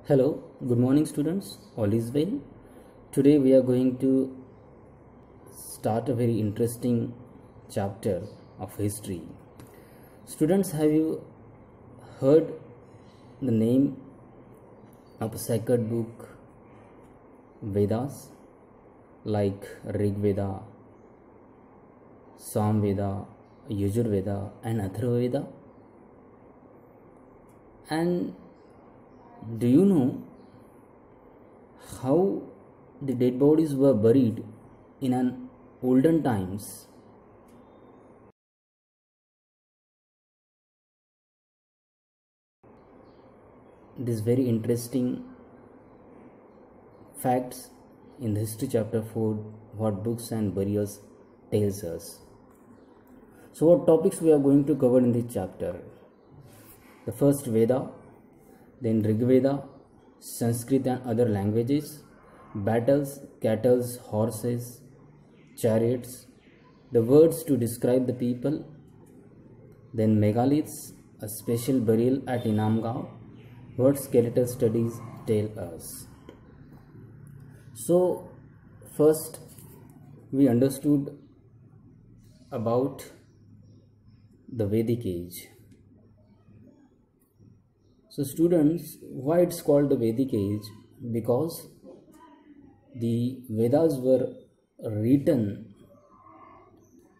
Hello, good morning students. All is well. Today we are going to start a very interesting chapter of history. Students, have you heard the name of a sacred book Vedas like Rig Veda, Sam Veda, Yajur Veda and Atharva Veda? And do you know how the dead bodies were buried in an olden times? This very interesting facts in the history chapter 4 what books and burials tells us. So what topics we are going to cover in this chapter? The first Veda, then Rig Veda, Sanskrit and other languages, battles, cattle, horses, chariots, the words to describe the people, then megaliths, a special burial at Inamgaon, what skeletal studies tell us. So first we understood about the Vedic age. So students, why it's called the Vedic age? Because the Vedas were written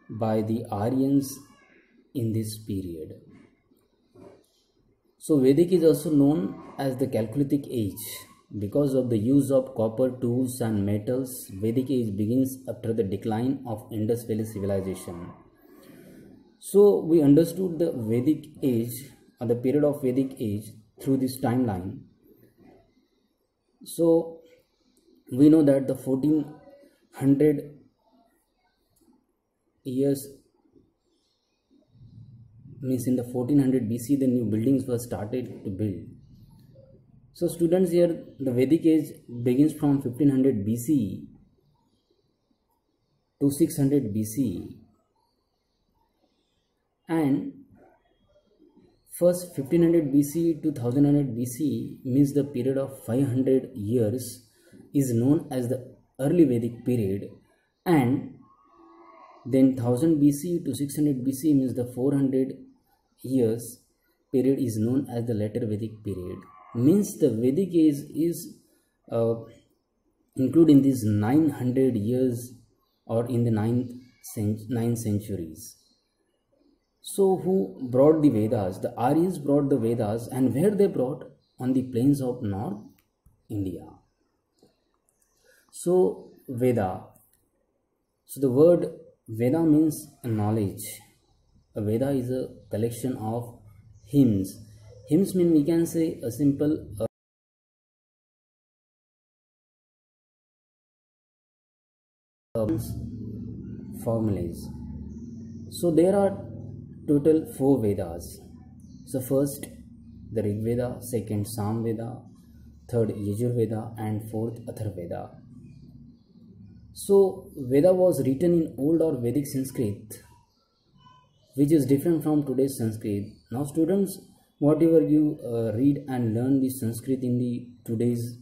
by the Aryans in this period. So Vedic is also known as the Chalcolithic age. Because of the use of copper tools and metals, Vedic age begins after the decline of Indus Valley civilization. So we understood the Vedic age or the period of Vedic age through this timeline. So we know that the 1400 years means in the 1400 BC the new buildings were started to build. So students, here the Vedic age begins from 1500 BC to 600 BC, and first 1500 BC to 1100 BC means the period of 500 years is known as the early Vedic period, and then 1000 BC to 600 BC means the 400 years period is known as the later Vedic period. Means the Vedic age is included in these 900 years or in the 9 centuries. So who brought the Vedas? The Aryans brought the Vedas, and where they brought? On the plains of North India. So Veda. So the word Veda means knowledge. A Veda is a collection of hymns. Hymns mean we can say a simple formulas. So there are total 4 Vedas. So first the Rig Veda, second Sam Veda, third Yajur Veda and fourth Atharva Veda. So Veda was written in old or Vedic Sanskrit, which is different from today's Sanskrit. Now students, whatever you read and learn the Sanskrit in the today's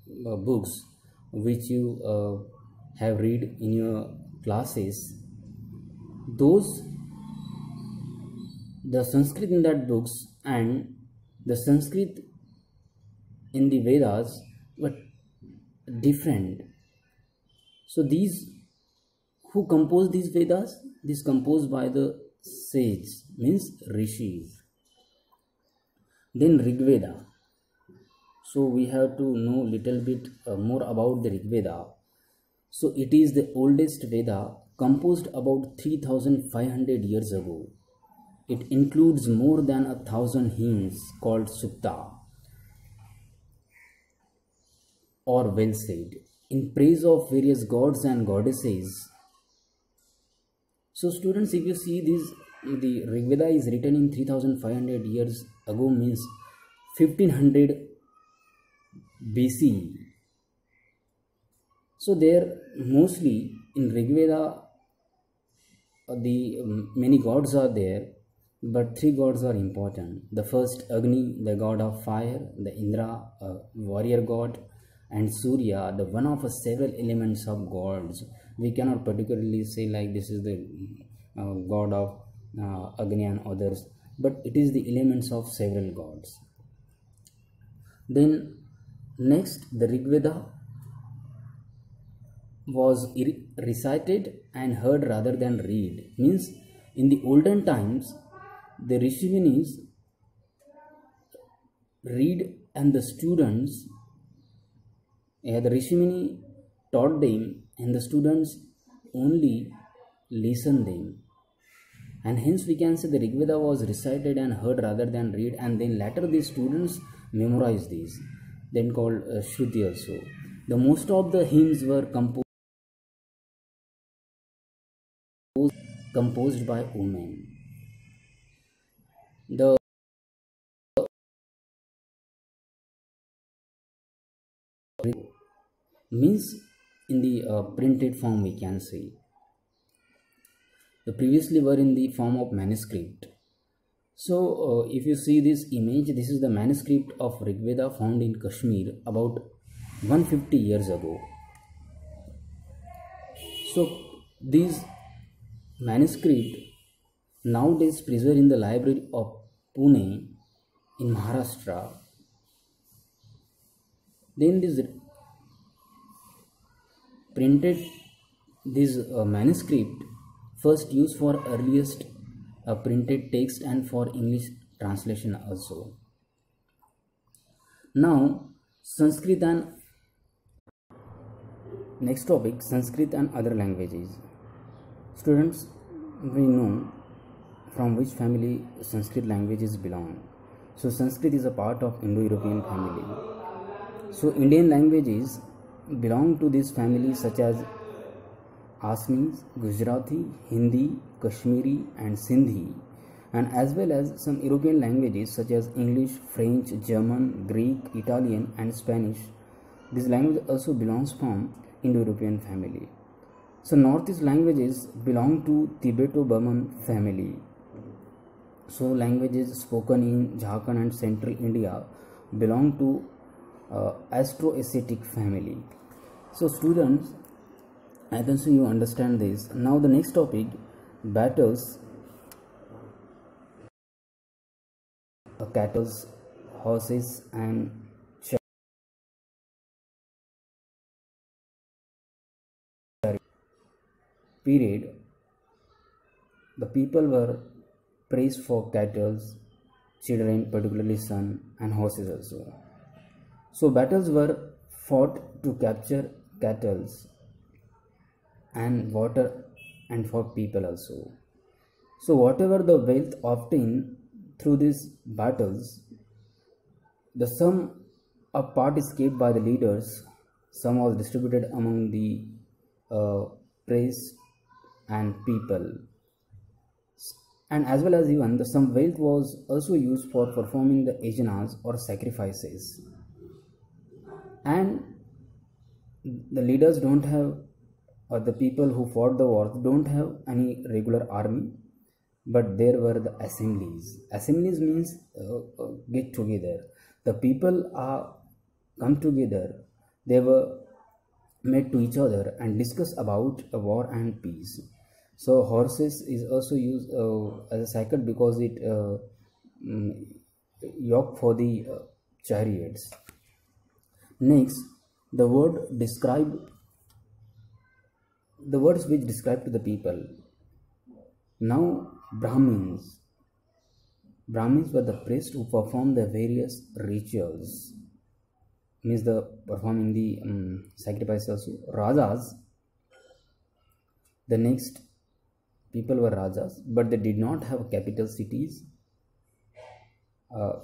books which you have read in your classes, those the Sanskrit in that books and the Sanskrit in the Vedas were different. So these who composed these Vedas? This composed by the sages, means rishis. Then Rig Veda. So we have to know little bit more about the Rig Veda. So it is the oldest Veda, composed about 3500 years ago. It includes more than 1000 hymns called Sukta, or well said, in praise of various gods and goddesses. So students, if you see this, the Rig Veda is written in 3500 years ago, means 1500 BC. So there mostly in Rig Veda the many gods are there, but three gods are important. The first, Agni, the god of fire, the Indra, a warrior god, and Surya, the one of several elements of gods. We cannot particularly say like this is the god of Agni and others, but it is the elements of several gods. Then next, the Rig Veda was recited and heard rather than read. Means in the olden times, the Rishimunis read and the students, the Rishimuni taught them and the students only listen them. And hence we can say the Rig Veda was recited and heard rather than read, and then later the students memorized these, then called Shruti also. The most of the hymns were composed by women. The means in the printed form we can say. The previously were in the form of manuscript. So if you see this image, this is the manuscript of Rig Veda found in Kashmir about 150 years ago. So these manuscript nowadays preserved in the library of Pune in Maharashtra. Then this printed this manuscript first used for earliest printed text and for English translation also. Now Sanskrit and next topic, Sanskrit and other languages. Students, we know from which family Sanskrit languages belong. So Sanskrit is a part of Indo-European family. So Indian languages belong to this family such as Assamese, Gujarati, Hindi, Kashmiri and Sindhi, and as well as some European languages such as English, French, German, Greek, Italian and Spanish. This language also belongs from Indo-European family. So Northeast languages belong to Tibeto-Burman family. So languages spoken in Jharkhand and Central India belong to Austroasiatic family. So students, I think so you understand this. Now the next topic, battles, cattle, horses and period. The people were praised for cattle, children, particularly son and horses also. So battles were fought to capture cattle and water and for people also. So whatever the wealth obtained through these battles, the sum a part escaped by the leaders, some was distributed among the praise and people, and as well as even the some wealth was also used for performing the yajnas or sacrifices. And the leaders don't have, or the people who fought the war don't have any regular army, but there were the assemblies. Assemblies means get together. The people are come together. They were met to each other and discuss about a war and peace. So horses is also used as a cycle because it yoke for the chariots. Next, the words which describe to the people. Now Brahmins were the priests who performed the various rituals, means the performing the sacrifice also. Rajas, the next people were Rajas, but they did not have capital cities.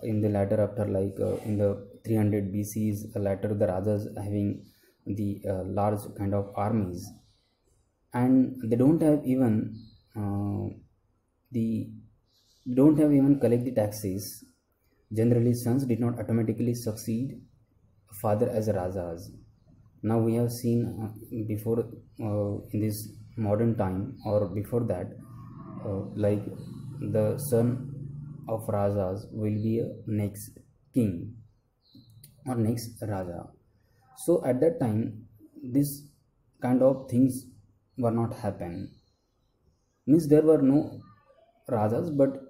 In the latter, after like in the 300 BCs, later the Rajas having the large kind of armies, and they don't have even collect the taxes. Generally, sons did not automatically succeed father as a Rajas. Now we have seen before in this modern time or before that, like the son of rajas will be a next king or next raja. So at that time this kind of things were not happen, means there were no rajas, but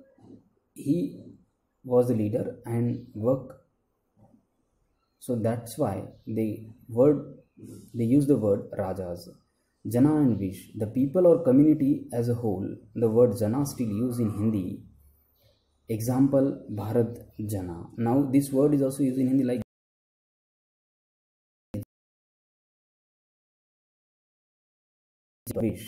he was the leader and work. So that's why word they use the word rajas. Jana and Vish, the people or community as a whole. The word Jana still used in Hindi. Example, Bharat Jana. Now this word is also used in Hindi like Vish.